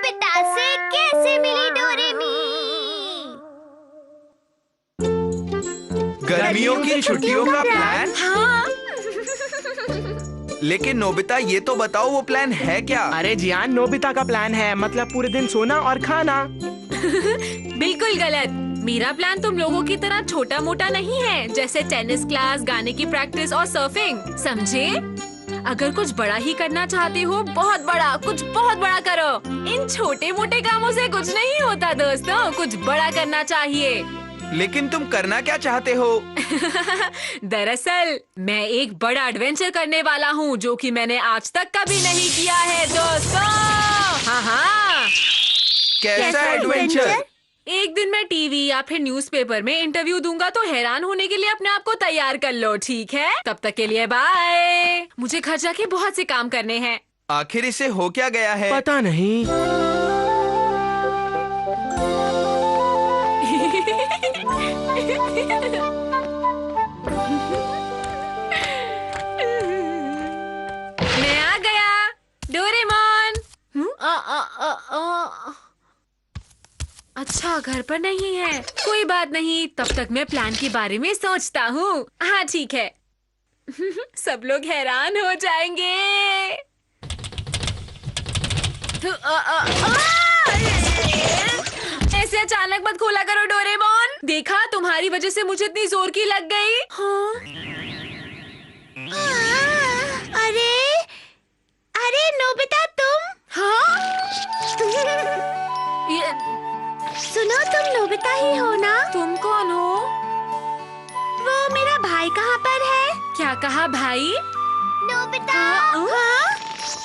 Nobita से कैसे मिली डोरेमी? गर्मियों की छुट्टियों का प्लान? हाँ। लेकिन नोबिता, ये तो बताओ वो प्लान है क्या? अरे जियान, नोबिता का प्लान है मतलब पूरे दिन सोना और खाना। बिल्कुल गलत। मेरा प्लान तुम लोगों की तरह छोटा मोटा नहीं है, जैसे टेनिस क्लास, गाने की प्रैक्टिस और सर्फिंग, समझे? अगर कुछ बड़ा ही करना चाहते हो, बहुत बड़ा, कुछ बहुत बड़ा करो। इन छोटे मोटे कामों से कुछ नहीं होता दोस्तों, कुछ बड़ा करना चाहिए। लेकिन तुम करना क्या चाहते हो? दरअसल मैं एक बड़ा एडवेंचर करने वाला हूँ, जो कि मैंने आज तक कभी नहीं किया है दोस्तों। हाँ हाँ। कैसा एडवेंचर? एक दिन मैं टीवी या फिर न्यूज़पेपर में इंटरव्यू दूंगा, तो हैरान होने के लिए अपने आप को तैयार कर लो, ठीक है? तब तक के लिए बाय। मुझे घर जाके बहुत से काम करने हैं। आखिर इसे हो क्या गया है? पता नहीं। मैं आ गया, डोरेमोन। अच्छा, घर पर नहीं है। कोई बात नहीं, तब तक मैं प्लान के बारे में सोचता हूँ। हाँ ठीक है। सब लोग हैरान हो जाएंगे। ऐसे अचानक मत खोला करो डोरेमोन। देखा, तुम्हारी वजह से मुझे इतनी जोर की लग गई। हाँ? अरे अरे नोबिता, तुम? हाँ? ये सुनो, तुम नोबिता ही हो ना? तुम कौन हो? वो मेरा भाई कहाँ पर है? क्या कहा भाई? नोबिता। हाँ? हाँ?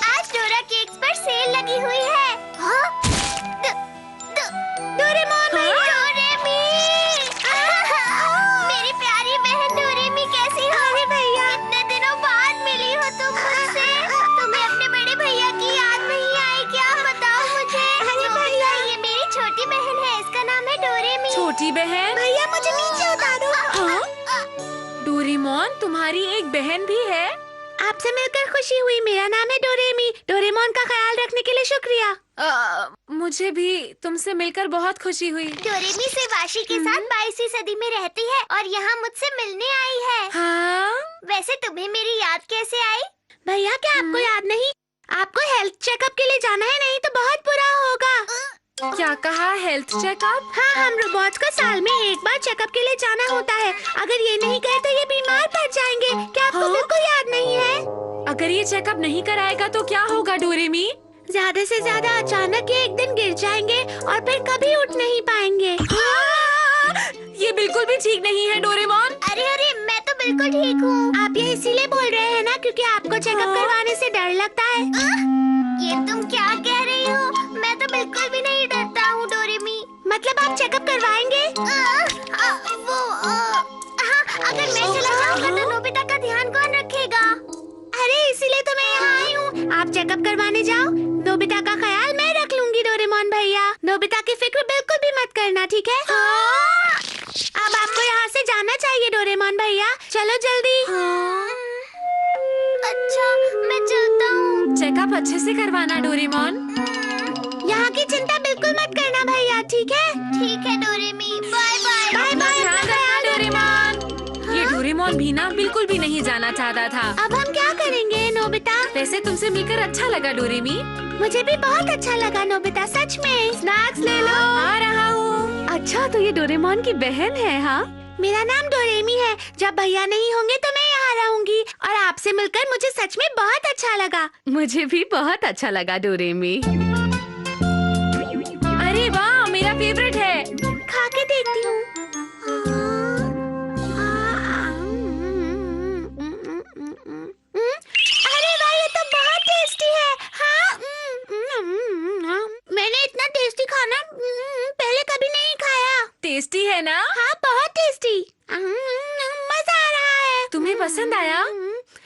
आज डोरा केक्स पर सेल लगी हुई है। हाँ? डोरेमोन, डोरेमी। मेरी प्यारी बहन डोरेमी, कैसी हो? अरे भैया, इतने दिनों बाद मिली हो तुम मुझसे। तुम्हें अपने बड़े भैया की याद नहीं आई क्या? बताओ मुझे। अरे भैया, ये मेरी छोटी बहन है, इसका नाम है डोरेमी। छोटी बहन? भैया, मुझे नीचे उतारो। हाँ? डोरेमोन, तुम्हारी एक बहन भी है? आपसे मिलकर खुशी हुई। मेरा नाम है डोरेमी। डोरेमोन का ख्याल रखने के लिए शुक्रिया। मुझे भी तुमसे मिलकर बहुत खुशी हुई। डोरेमी सेवाशी के साथ 22वीं सदी में रहती है और यहाँ मुझसे मिलने आई है। हाँ? वैसे तुम्हें मेरी याद कैसे आई? भैया, क्या आपको याद नहीं? आपको हेल्थ चेकअप के लिए जाना है, नहीं तो बहुत बुरा होगा। क्या कहा? Health checkup? हाँ, हम रोबोट्स को साल में एक बार चेकअप के लिए जाना होता है। अगर ये नहीं गए तो ये बीमार पड़ जाएंगे। क्या आपको हाँ? बिल्कुल याद नहीं है? अगर ये चेकअप नहीं कराएगा तो क्या होगा डोरेमी? ज्यादा से ज्यादा अचानक ये एक दिन गिर जाएंगे और फिर कभी उठ नहीं पाएंगे। ये बिल्कुल भी ठीक नहीं है डोरेमोन। अरे अरे, मैं तो बिल्कुल ठीक हूँ। आप ये इसीलिए बोल रहे हैं ना क्योंकि आपको चेकअप करवाने से डर लगता है? ये तुम क्या कह रही हो? मैं तो बिल्कुल भी नहीं डरता हूँ डोरेमी। मतलब आप चेकअप करवाएंगे? हाँ, अगर मैं चला जाऊँगा तो नोबिता का ध्यान कौन रखेगा? अरे इसीलिए तो मैं यहाँ आई हूँ। आप चेकअप करवाने जाओ, नोबिता का ख्याल मैं रख लूंगी डोरेमोन भैया। नोबिता की फिक्र बिल्कुल भी मत करना, ठीक है? हाँ। अब आपको यहाँ से जाना चाहिए डोरेमोन भैया, चलो जल्दी। हाँ? अच्छा, मैं चलता हूँ। चेकअप अच्छे से करवाना डोरेमोन। यहाँ की चिंता बिल्कुल मत करना भैया, ठीक है? ठीक है डोरेमी, बाय बाय। बाय अपना बाय, ध्यान रखना डोरेमोन। ये डोरेमोन भी ना बिल्कुल भी नहीं जाना चाहता था। अब हम क्या करेंगे नोबिता? वैसे तुमसे मिलकर अच्छा लगा डोरेमी। मुझे भी बहुत अच्छा लगा नोबिता, सच में। स्नैक्स ले लो। आ रहा हूँ। अच्छा, तो ये डोरेमोन की बहन है? हाँ, मेरा नाम डोरेमी है। जब भैया नहीं होंगे तो मैं यहाँ रहूंगी। और आपसे मिलकर मुझे सच में बहुत अच्छा लगा। मुझे भी बहुत अच्छा लगा डोरेमी। अरे वाह, मेरा फेवरेट है। खा के देखती हूँ। अरे वाह, ये तो बहुत टेस्टी है। हाँ, मैंने इतना टेस्टी खाना पहले कभी नहीं खाया। टेस्टी है ना? हाँ, बहुत टेस्टी। मजा आ रहा है। तुम्हें पसंद आया?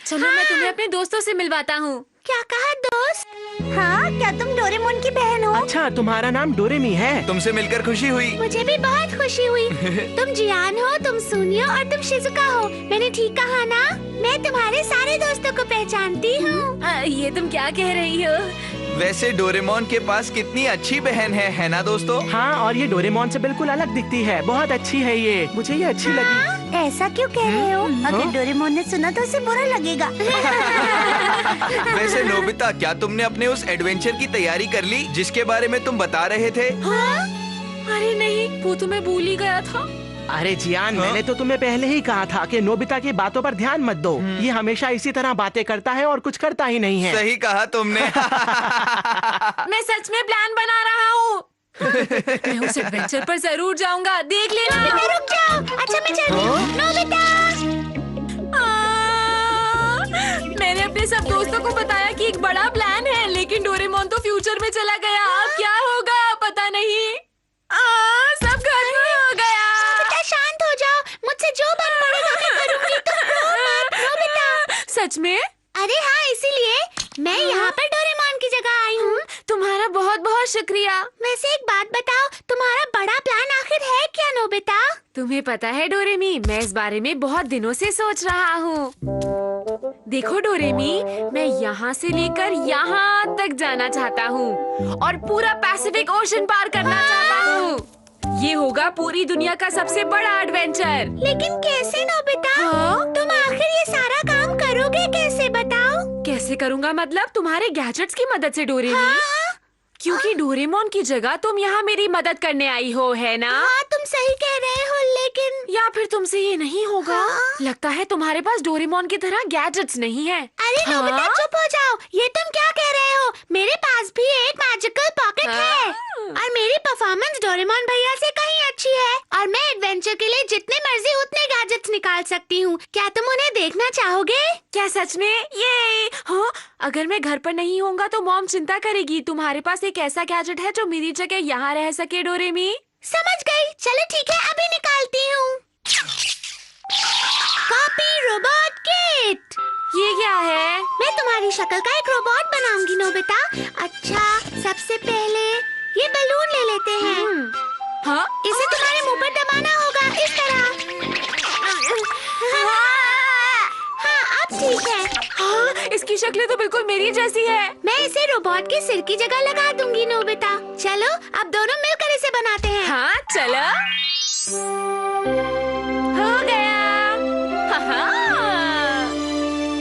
चलो मैं तुम्हें तुम्हें अपने दोस्तों से मिलवाता हूँ। क्या कहा दोस्त? हाँ, क्या तुम डोरेमोन की बहन हो? अच्छा, तुम्हारा नाम डोरेमी है। तुमसे मिलकर खुशी हुई। मुझे भी बहुत खुशी हुई। तुम जियान हो, तुम सुनियो और तुम शिजुका हो। मैंने ठीक कहा ना? मैं तुम्हारे सारे दोस्तों को पहचानती हूँ। ये तुम क्या कह रही हो? वैसे डोरेमोन के पास कितनी अच्छी बहन है ना दोस्तों? हाँ, और ये डोरेमोन से बिल्कुल अलग दिखती है। बहुत अच्छी है ये, मुझे ये अच्छी लगी। ऐसा क्यों कह रहे हो? अगर डोरेमोन ने सुना तो उसे बुरा लगेगा। वैसे नोबिता, क्या तुमने अपने उस एडवेंचर की तैयारी कर ली जिसके बारे में तुम बता रहे थे? अरे नहीं, वो तो मैं भूल ही गया था। अरे जियान, मैंने तो तुम्हें पहले ही कहा था कि नोबिता की बातों पर ध्यान मत दो। ये हमेशा इसी तरह बातें करता है और कुछ करता ही नहीं है। सही कहा तुमने। मैं सच में प्लान बना रहा हूँ। मैं उस एडवेंचर पर जरूर जाऊंगा, देख लेना। रुक जाओ। अच्छा मैं चलती हूँ। नोबिता! मैंने अपने सब दोस्तों को बताया कि एक बड़ा प्लान है, लेकिन डोरेमोन तो फ्यूचर में चला गया। अब क्या होगा पता नहीं। सब खत्म हो गया। नोबिता शांत हो जाओ। मुझसे जो बन पड़ेगा मैं करूँगी। तुम रो मत, नोबिता। सच में? अरे हाँ, इसीलिए मैं यहाँ पर डोरेमोन की जगह आई हूँ। तुम्हारा बहुत बहुत शुक्रिया। वैसे एक बात बताओ, तुम्हारा बड़ा प्लान आखिर है क्या नोबिता? तुम्हें पता है डोरेमी, मैं इस बारे में बहुत दिनों से सोच रहा हूँ। देखो डोरेमी, मैं यहाँ से लेकर यहाँ तक जाना चाहता हूँ और पूरा पैसिफिक ओशन पार करना चाहता हूँ। ये होगा पूरी दुनिया का सबसे बड़ा एडवेंचर। लेकिन कैसे नोबिता? हाँ? तुम आखिर ये सारा काम करोगे कैसे, बताओ? कैसे करूँगा मतलब? तुम्हारे गैजेट्स की मदद से डोरेमी। हाँ? क्योंकि डोरेमोन की जगह तुम यहाँ मेरी मदद करने आई हो, है ना? हाँ, तुम सही कह रहे हो, लेकिन या फिर तुमसे ये नहीं होगा? हाँ? लगता है तुम्हारे पास डोरेमोन की तरह गैजेट्स नहीं है। अरे नोबिता, हाँ? चुप हो जाओ। ये तुम क्या कह रहे हो? मेरे पास भी एक मैजिकल पॉकेट है और मेरी परफॉर्मेंस डोरेमोन भैया से कहीं अच्छी है और मैं एडवेंचर के लिए जितने मर्जी उतने गैजेट्स निकाल सकती हूँ। क्या तुम उन्हें देखना चाहोगे? क्या सच में? ये हाँ, अगर मैं घर पर नहीं होऊंगा तो मॉम चिंता करेगी। तुम्हारे पास एक ऐसा गैजेट है जो मेरी जगह यहाँ रह सके डोरेमी? समझ गई। चलो ठीक है, अभी निकालती हूँ। Copy robot kit. ये क्या है? मैं तुम्हारी शक्ल का एक रोबोट बनाऊंगी नोबिता। अच्छा, सबसे पहले ये बलून ले लेते हैं। हाँ? इसे तुम्हारे मुंह पर दबाना होगा, इस तरह। हाँ, अब ठीक है। हाँ, इसकी शक्ल तो बिल्कुल मेरी जैसी है। मैं इसे रोबोट के सिर की जगह लगा दूंगी नोबिता। चलो अब दोनों मिलकर इसे बनाते हैं। हाँ चलो, हो गया।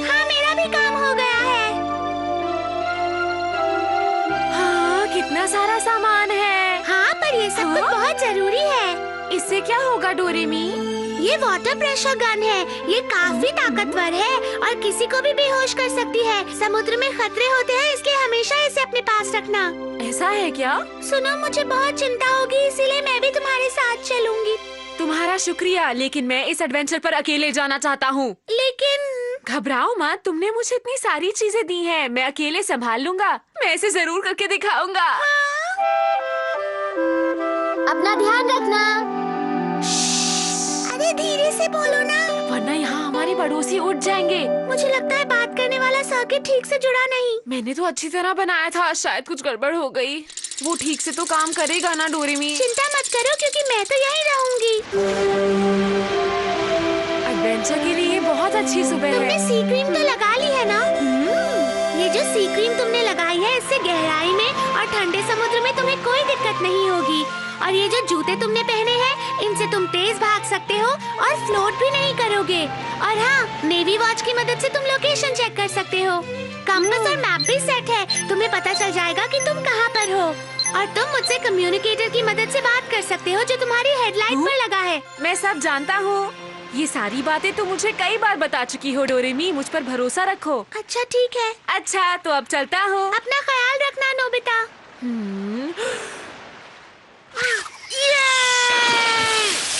हाँ, मेरा भी काम हो गया है। हाँ, कितना सारा सामान है। हाँ, पर ये सब कुछ बहुत जरूरी है। इससे क्या होगा डोरेमी? ये वाटर प्रेशर गन है। ये काफी ताकतवर है और किसी को भी बेहोश कर सकती है। समुद्र में खतरे होते हैं, इसलिए हमेशा इसे अपने पास रखना। ऐसा है क्या? सुनो, मुझे बहुत चिंता होगी, इसीलिए मैं भी तुम्हारे साथ चलूंगी। तुम्हारा शुक्रिया, लेकिन मैं इस एडवेंचर पर अकेले जाना चाहता हूँ। लेकिन घबराओ मत, तुमने मुझे इतनी सारी चीजें दी हैं, मैं अकेले संभाल लूंगा। मैं इसे जरूर करके दिखाऊंगा। अपना ध्यान रखना। अरे धीरे से बोलो ना, वरना यहाँ हमारे पड़ोसी उठ जाएंगे। मुझे लगता है बात करने वाला सर्किट ठीक से जुड़ा नहीं। मैंने तो अच्छी तरह बनाया था, शायद कुछ गड़बड़ हो गई। वो ठीक से तो काम करेगा ना डोरेमी? चिंता मत करो, क्योंकि मैं तो यहीं रहूंगी। एडवेंचर के लिए बहुत अच्छी सुबह तुमने है। सी क्रीम तो लगा ली है ना? ये जो सी क्रीम तुमने लगाई है, इससे गहराई में और ठंडे समुद्र में तुम्हें कोई दिक्कत नहीं होगी। और ये जो जूते तुमने पहने हैं, इनसे तुम तेज भाग सकते हो और फ्लोट भी नहीं करोगे। और हाँ, नेवी वॉच की मदद से तुम लोकेशन चेक कर सकते हो। कंपास और मैप भी सेट है, तुम्हें पता चल जाएगा कि तुम कहाँ पर हो। और तुम मुझसे कम्युनिकेटर की मदद से बात कर सकते हो, जो तुम्हारी हेडलाइट पर लगा है। मैं सब जानता हूँ। ये सारी बातें तो मुझे कई बार बता चुकी हो डोरेमी, मुझ पर भरोसा रखो। अच्छा ठीक है। अच्छा, तो अब चलता हूँ। अपना ख्याल रखना नोबिता।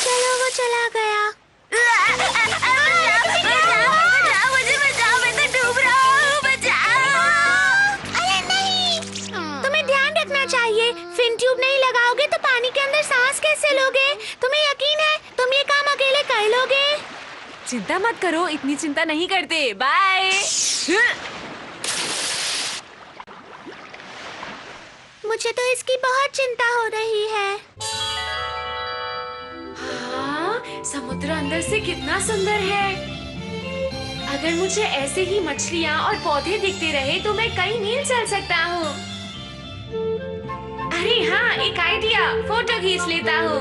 चलो, वो चला गया। मुझे बचाओ, मैं तो डूब रहा हूँ, बचाओ। अरे नहीं, तुम्हें ध्यान रखना चाहिए। फिन ट्यूब नहीं लगाओगे तो पानी के अंदर सांस कैसे लोगे? तुम्हें यकीन है तुम ये काम अकेले कर लोगे? चिंता मत करो, इतनी चिंता नहीं करते। बाय। मुझे तो इसकी बहुत चिंता हो रही है। हाँ, समुद्र अंदर से कितना सुंदर है। अगर मुझे ऐसे ही मछलियाँ और पौधे दिखते रहे तो मैं कई मील चल सकता हूँ। अरे हाँ, एक आइडिया, फोटो खींच लेता हूँ।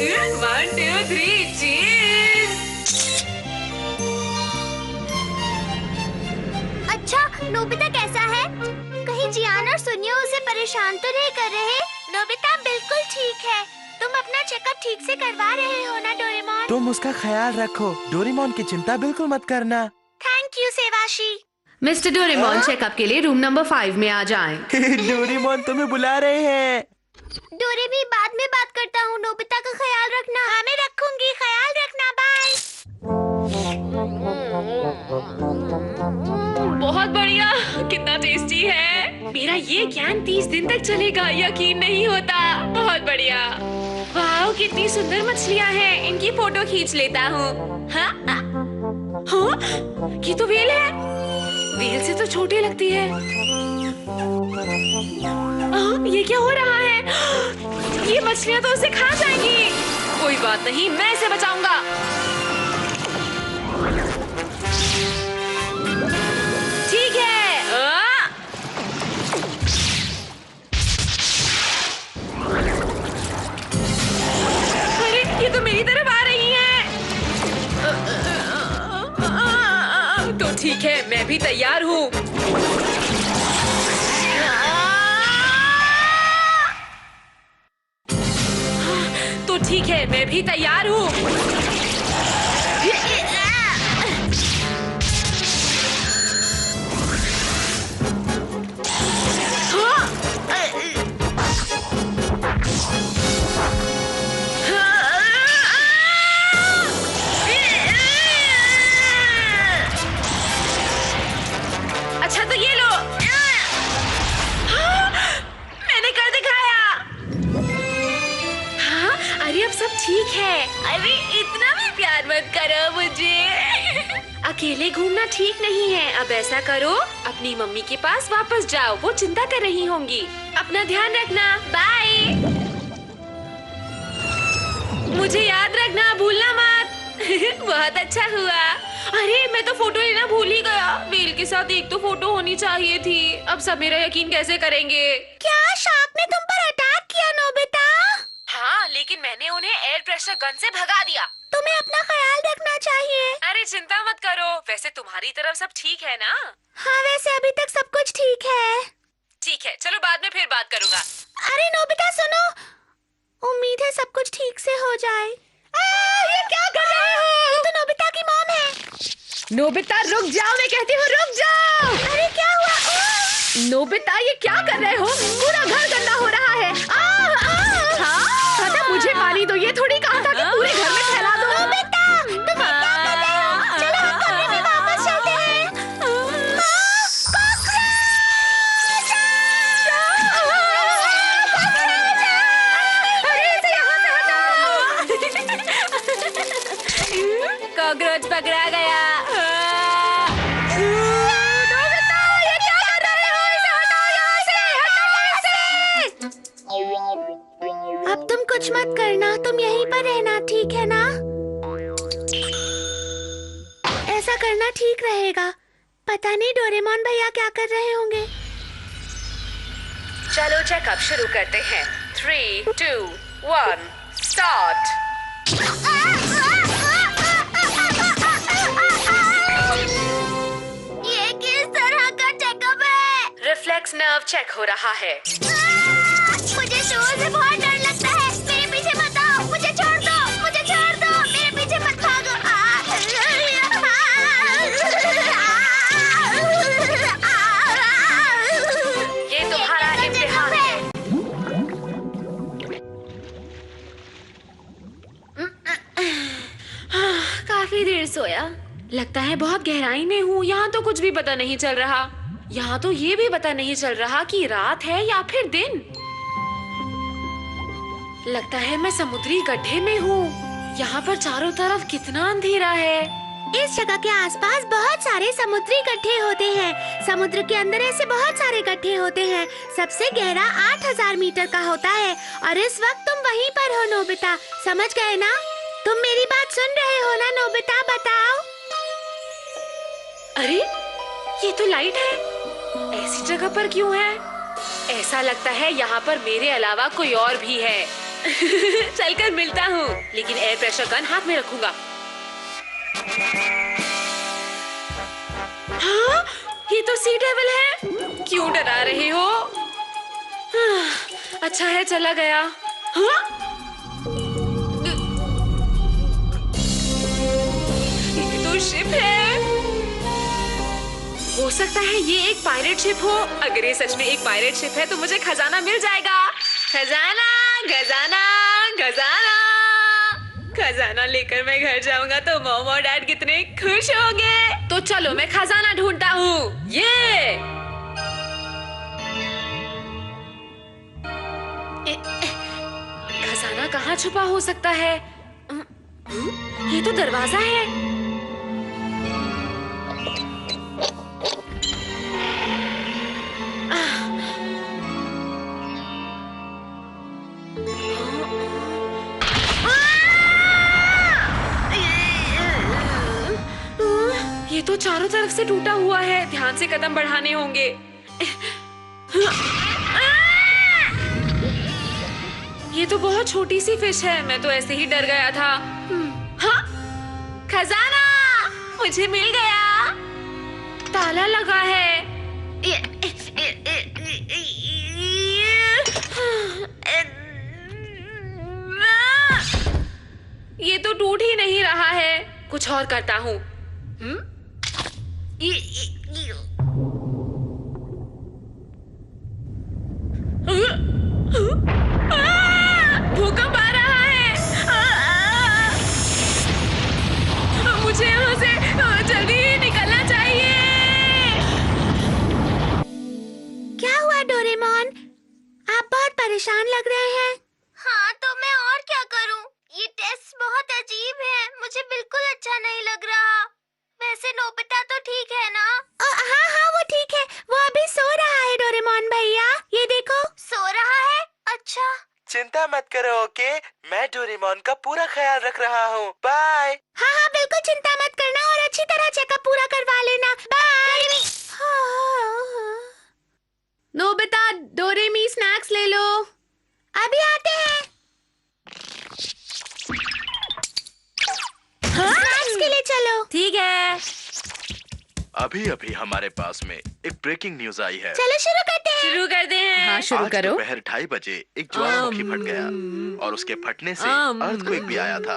1 2 3 चीज। अच्छा, नोबिता कैसा है? कहीं जियान और सुनियो उसे परेशान तो नहीं कर रहे? नोबिता बिल्कुल ठीक है। तुम अपना चेकअप ठीक से करवा रहे हो ना डोरेमोन? तुम उसका ख्याल रखो। डोरेमोन की चिंता बिल्कुल मत करना। थैंक यू सेवाशी। मिस्टर डोरेमोन चेकअप के लिए रूम नंबर 5 में आ जाएं। डोरेमोन तुम्हें बुला रहे हैं। डोरे भी बाद में बात करता हूँ। नोबिता का ख्याल रखना। हाँ, मैं रखूंगी। ख्याल रखना। बाय। बहुत बढ़िया, कितना टेस्टी है। मेरा ये ज्ञान 30 दिन तक चलेगा, यकीन नहीं होता। बहुत बढ़िया। वाह, कितनी सुंदर मछलियाँ हैं। इनकी फोटो खींच लेता हूँ। हाँ? हाँ? ये तो व्हेल है। व्हेल से तो छोटी लगती है। ये क्या हो रहा है? ये मछलियाँ तो उसे खा जाएंगी। कोई बात नहीं, मैं इसे बचाऊंगा। ठीक है। अरे, ये तो मेरी तरफ आ रही हैं। तो ठीक है, मैं भी तैयार हूँ। तो ठीक है, मैं भी तैयार हूँ। अच्छा तो ये लो। मैंने कर दिखाया। हाँ, अरे अब सब ठीक है। अरे इतना भी प्यार मत करो मुझे। अकेले घूमना ठीक नहीं है। अब ऐसा करो, अपनी मम्मी के पास वापस जाओ। वो चिंता कर रही होंगी। अपना ध्यान रखना। बाय। मुझे याद रखना, भूलना मत। बहुत अच्छा हुआ। अरे, मैं तो फोटो लेना भूल ही गया। व्हेल के साथ एक तो फोटो होनी चाहिए थी। अब सब मेरा यकीन कैसे करेंगे? क्या शार्क ने तुम पर अटैक किया नोबिता? हाँ, लेकिन मैंने उन्हें एयर प्रेशर गन से भगा दिया। तुम्हें अपना ख्याल रखना चाहिए। अरे चिंता मत करो। वैसे तुम्हारी तरफ सब ठीक है ना? हाँ, वैसे अभी तक सब कुछ ठीक है। ठीक है, चलो बाद में फिर बात करूँगा। अरे नोबिता सुनो, उम्मीद है सब कुछ ठीक से हो जाए। ये क्या कर रहे हो? ये तो नोबिता की मॉम है। नोबिता रुक जाओ, मैं कहती हूँ रुक जाओ। अरे क्या हुआ? नोबिता ये क्या कर रहे हो? पूरा घर गंदा हो रहा है। हाँ, मुझे पानी दो। ये थोड़ी कहा था कि पूरे घर में फैला दो। नोबिता, तुम ये क्या कर रहे हो? चलो हम कमरे में वापस चलते हैं। कॉकरोच पकड़ा गया। नोबिता, ये क्या कर रहे हो? इसे हटाओ यहाँ से, हटाओ इसे। अब तुम कुछ मत करना, तुम यहीं पर रहना, ठीक है ना? ऐसा करना ठीक रहेगा। पता नहीं डोरेमोन भैया क्या कर रहे होंगे। चलो चेकअप शुरू करते हैं। 3 2 1 स्टार्ट। ये किस तरह का चेकअप है? रिफ्लेक्स नर्व चेक हो रहा है। मुझे शोर से बहुत डर लगता है। मेरे पीछे मत आओ। मुझे छोड़ दो। मुझे छोड़ दो। मेरे पीछे मत भागो। ये तुम्हारा इम्तिहान है। काफी देर सोया। लगता है बहुत गहराई में हूँ। यहाँ तो कुछ भी पता नहीं चल रहा। यहाँ तो ये भी पता नहीं चल रहा कि रात है या फिर दिन। लगता है मैं समुद्री गड्ढे में हूँ। यहाँ पर चारों तरफ कितना अंधेरा है। इस जगह के आसपास बहुत सारे समुद्री गड्ढे होते हैं। समुद्र के अंदर ऐसे बहुत सारे गड्ढे होते हैं। सबसे गहरा 8000 मीटर का होता है और इस वक्त तुम वहीं पर हो नोबिता। समझ गए ना? तुम मेरी बात सुन रहे हो ना नोबिता? बताओ। अरे ये तो लाइट है। ऐसी जगह पर क्यों है? ऐसा लगता है यहाँ पर मेरे अलावा कोई और भी है। चलकर मिलता हूँ, लेकिन एयर प्रेशर गन हाथ में रखूंगा। हाँ, ये तो सी डेविल है। क्यों डरा रहे हो? अच्छा है चला गया। हाँ? ये तो शिप है। हो सकता है ये एक पायरेट शिप हो। अगर ये सच में एक पायरेट शिप है तो मुझे खजाना मिल जाएगा। खजाना, खजाना, खजाना। खजाना लेकर मैं घर जाऊंगा तो मॉम और डैड कितने खुश होंगे। तो चलो मैं खजाना ढूंढता हूँ। ये खजाना कहाँ छुपा हो सकता है? ये तो दरवाजा है। ये तो चारों तरफ से टूटा हुआ है। ध्यान से कदम बढ़ाने होंगे। ये तो बहुत छोटी सी फिश है। मैं तो ऐसे ही डर गया था। हाँ, खजाना मुझे मिल गया। ताला लगा है। ये तो टूट ही नहीं रहा है। कुछ और करता हूँ। भूकंप आ रहा है। मुझे यहाँ से जल्दी निकलना चाहिए। क्या हुआ डोरेमोन? आप बहुत परेशान लग रहे हैं। हाँ, तो मैं और क्या करूं? ये टेस्ट बहुत अजीब है। मुझे बिल्कुल अच्छा नहीं लग रहा। वैसे नोबिता तो ठीक है ना? हाँ हाँ, वो ठीक है। वो अभी सो रहा है डोरेमोन भैया। ये देखो, सो रहा है। अच्छा, चिंता मत करो, ओके? मैं डोरेमोन का पूरा ख्याल रख रहा हूँ। बाय। हाँ हाँ, बिल्कुल चिंता मत करना और अच्छी तरह चेकअप पूरा करवा लेना। बाय। नोबिता, डोरेमी स्नैक्स ले लो। अभी आते हैं। स्नैक्स के लिए चलो। ठीक है। अभी अभी हमारे पास में एक ब्रेकिंग न्यूज आई है। चलो शुरू करते हैं। शुरू करते हैं। हाँ, शुरू आज करो। दोपहर 2:30 बजे एक ज्वालामुखी फट गया और उसके फटने से अर्थक्वेक भी आया था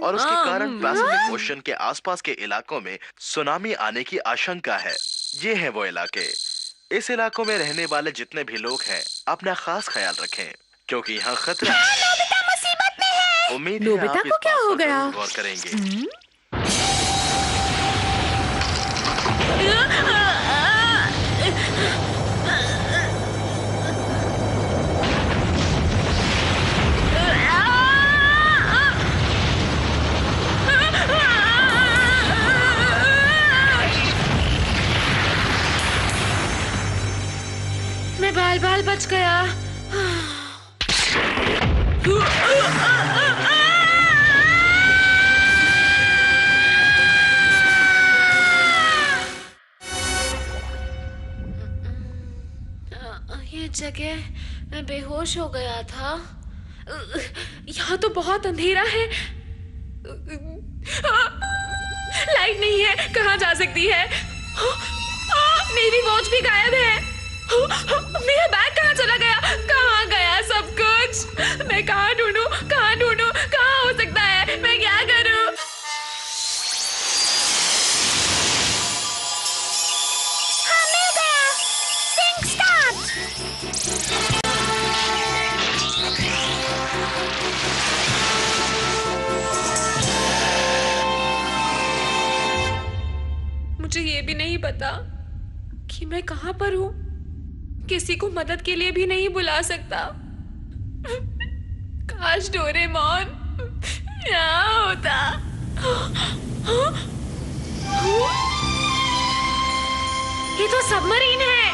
और उसके कारण पैसिफिक ओशन के आसपास के इलाकों में सुनामी आने की आशंका है। ये हैं वो इलाके। इस इलाकों में रहने वाले जितने भी लोग हैं अपना खास ख्याल रखें क्योंकि यहाँ खतरा है। नोबिता मुसीबत में है। उम्मीद है नोबिता आप इस को क्या बात हो पर गया? जरूर गौर करेंगे। मैं बाल बाल बच गया। ये जगह मैं बेहोश हो गया था। यहाँ तो बहुत अंधेरा है। लाइट नहीं है। कहाँ जा सकती है? मेरी वॉच भी गायब है। मेरा बैग कहाँ चला गया? कहाँ गया सब कुछ? मैं कहाँ ढूंढूं? कहाँ ढूंढूं? कहाँ हो सकता है? मैं क्या करूं? हाँ, मिल गया। Sync start. मुझे ये भी नहीं पता कि मैं कहाँ पर हूँ। किसी को मदद के लिए भी नहीं बुला सकता। काश डोरेमोन क्या होता? ये तो सबमरीन है।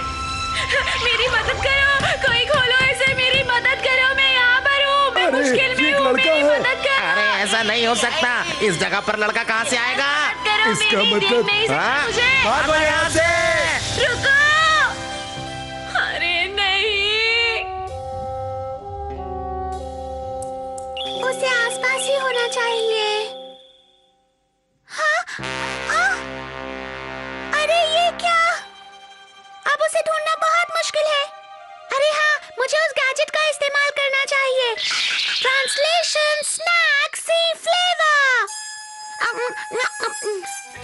मेरी मदद करो, कोई खोलो इसे, मेरी मदद करो, मैं यहाँ पर हूँ, मैं मुश्किल में हूँ, मेरी मदद करो। अरे ऐसा नहीं हो सकता, इस जगह पर लड़का कहाँ से आएगा? करो, इसका मेरी देख मतलब- नहीं सकती हाँ? मुझे। भागो यहाँ से। रुको! अरे नहीं! उसे आसपास ही होना चाहिए। हाँ? अरे ये क्या? अब उसे ढूंढना बहुत मुश्किल है। अरे हाँ, मुझे उस गैजेट का इस्तेमाल करना चाहिए। ट्रांसलेशन स्नैक सी फ्लेवर।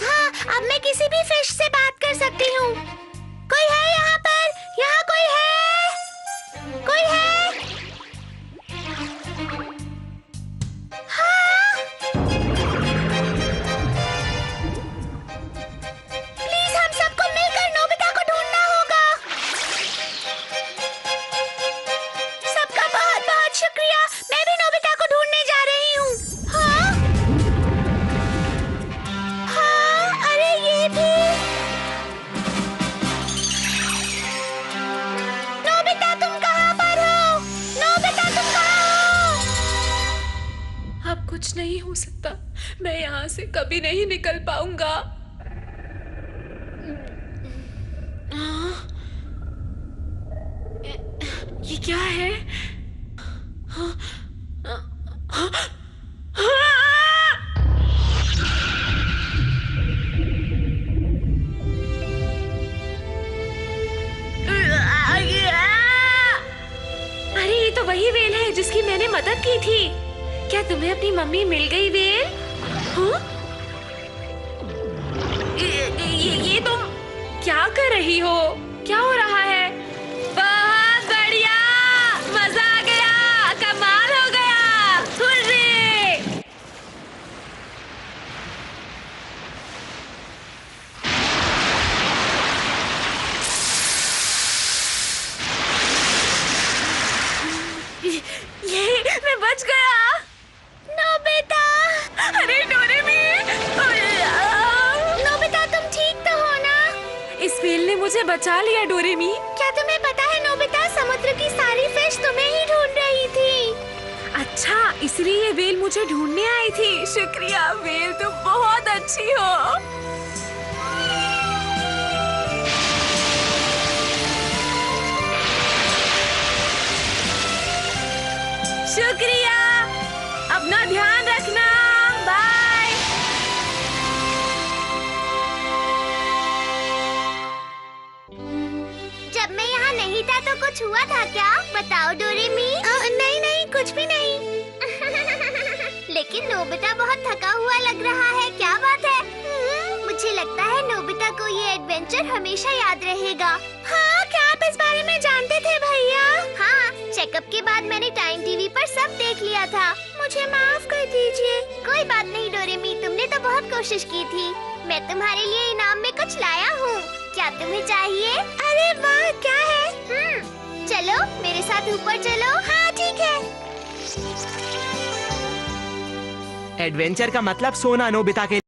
हाँ, अब मैं किसी भी फिश से बात कर सकती हूँ। कोई है यहाँ पर? यहाँ कोई है? कोई है? हाँ? प्लीज हम सबको मिलकर नोबिता को ढूंढना होगा। सबका बहुत बहुत शुक्रिया। मैं भी नोबिता को ढूंढने जा रही हूँ। हाँ? हाँ, अरे ये भी। नोबिता तुम कहाँ पर हो? नोबिता तुम कहाँ हो? अब कुछ नहीं हो सकता, मैं यहाँ से कभी नहीं निकल पाऊंगा। ये क्या है? अरे ये तो वही वेल है जिसकी मैंने मदद की थी। क्या तुम्हें अपनी मम्मी मिल गई वेल? हाँ? ये तुम क्या कर रही हो? क्या हो रहा है? बहुत बढ़िया, मजा आ गया, कमाल हो गया, हुर्रे! ये मैं बच गया। नोबिता! अरे डोरेमी! नोबिता तुम ठीक तो हो ना? इस वेल ने मुझे बचा लिया डोरेमी। क्या तुम्हें पता है नोबिता, समुद्र की सारी फिश तुम्हें ही ढूंढ रही थी। अच्छा, इसलिए ये वेल मुझे ढूंढने आई थी। शुक्रिया वेल, तुम बहुत अच्छी हो। शुक्रिया, अपना ध्यान रखना, बाय। जब मैं यहाँ नहीं था तो कुछ हुआ था क्या? बताओ डोरेमी। नहीं नहीं, कुछ भी नहीं। लेकिन नोबिता बहुत थका हुआ लग रहा है, क्या बात है? मुझे लगता है नोबिता को ये एडवेंचर हमेशा याद रहेगा। हाँ, क्या आप इस बारे में जानते थे भैया? हाँ, चेकअप के बाद मैंने टाइम टीवी पर सब देख लिया था। मुझे माफ कर दीजिए। कोई बात नहीं डोरेमी, तुमने तो बहुत कोशिश की थी। मैं तुम्हारे लिए इनाम में कुछ लाया हूँ। क्या तुम्हें चाहिए? अरे वाह, क्या है? चलो मेरे साथ ऊपर चलो। हाँ ठीक है। एडवेंचर का मतलब सोना नोबिता के